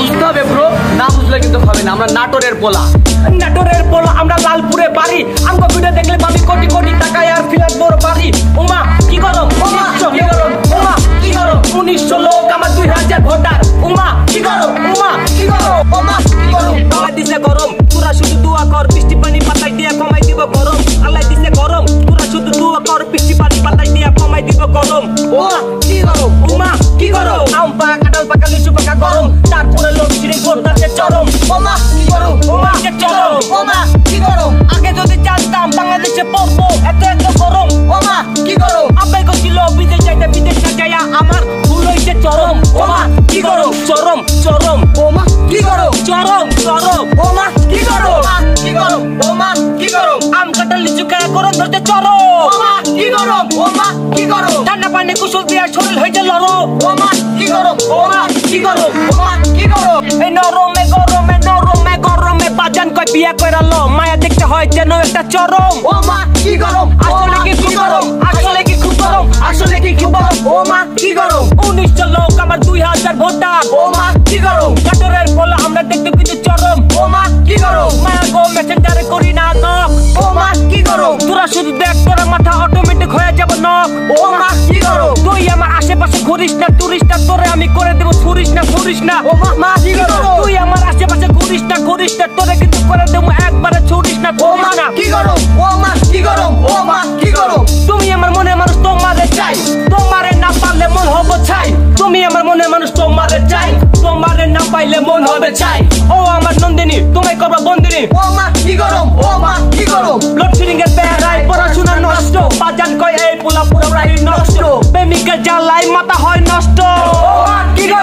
বুঝতে হবে ব্রো, না বুঝলে কিন্তু হবে না। আমরা নাটোরের পোলা, নাটোরের পোলা, আমরা লালপুরে বাড়ি। আমগো ভিডিও দেখলে পাবি কোটি কোটি টাকা আর ফ্ল্যাট বড় বাড়ি। ওমা কি গরম, কি গরম, ওমা কি গরম, 1900 লোক আমার 2000 ভোটার। ওমা কি গরম, ওমা কি গরম, ওমা কি গরম। আল্লাহ দিছে গরম, তোরা শুধু দোয়া কর, বৃষ্টি পানি পাতায় দিয়ে কমাই দিব গরম। আল্লাহ দিছে গরম, তোরা শুধু দোয়া কর, বৃষ্টি পানি পাতায় দিয়ে কমাই দিব গরম। ওমা কি গরম, ওমা কি গরম। আম পাকা, কাঁঠাল পাকা, লিচু পাকা গরম, তারপরে লোক ছিঁড়ে করতেছে চরম। ওমা কি গরম, ওমা কি চরম, ওমা কি গরম। আগে যদি জানতাম বাংলাদেশে পড়বো এত এত গরম। ওমা কি গরম। আব্বাই কইছিল বিদেশ যাইতে, বিদেশ না যাইয়া আমার ভুল হইছে চরম। ওমা কি গরম, চরম চরম, ওমা কি গরম, চরম চরম, ওমা কি গরম, ওমা কি গরম, ওমা কি গরম। আম কাঁঠাল লিচু খায়া গরম ধরতে চরম। ওমা কি গরম, ওমা কি গরম। ঠান্ডা পানি কুসুম দিয়া শরীর হইছে লরম। ওমা কি গরম, ওমা কি গরম, ওমা কি গরম। এই নরমে গরমে নরমে গরমে বাজান কয় বিয়া কইরা লো, মায়া দেখতে হয় যেন একটা চরম। ওমা কি গরম, আসলে কি খুব গরম, আসলে কি খুব গরম, আসলে কি খুব গরম। ওমা কি গরম, 1900 লোক আমার 2000 ভোটার। ওমা কি গরম, নাটোরের পোলা আমরা দেখতে কিন্তু চরম। ওমা কি গরম, মায়া গো মেসেঞ্জারে করি না নক। ওমা কি গরম, তোরা শুধু দেখ তোরা মাথা অটোমেটিক হয়ে যাব নক। ওমা কি গরম, তুই আমার আশেপাশে ঘুরিস না, টুরিস না, তোরে আমি করে দেব ছুরিস না, ছুরিস না। ওমা কি গরম, তুই আমার আশেপাশে ঘুরিস না, ঘুরিস না, তোরে কিন্তু করে দেব একবারে ছুরিস না, ঘুরিস না। কি গরম, ওমা কি গরম, ওমা কি গরম। তুমি আমার মনে মানুষ, তোমারে চাই, তোমারে না পারলে মন হবে ছাই। তুমি আমার মনে মানুষ, তোমারে চাই, তোমারে না পাইলে মন হবে ছাই। ও আমার নন্দিনী, তুমি করবা বন্দিনী। ওমা কি গরম, ওমা কি গরম। লোডশেডিং এর বেড়ায় পড়াশোনা নষ্ট, বাজান কয় এই পোলা পুরোটাই নষ্ট। প্রেমিকের জ্বালায় মাথা হয় নষ্ট। ওমা কি গরম।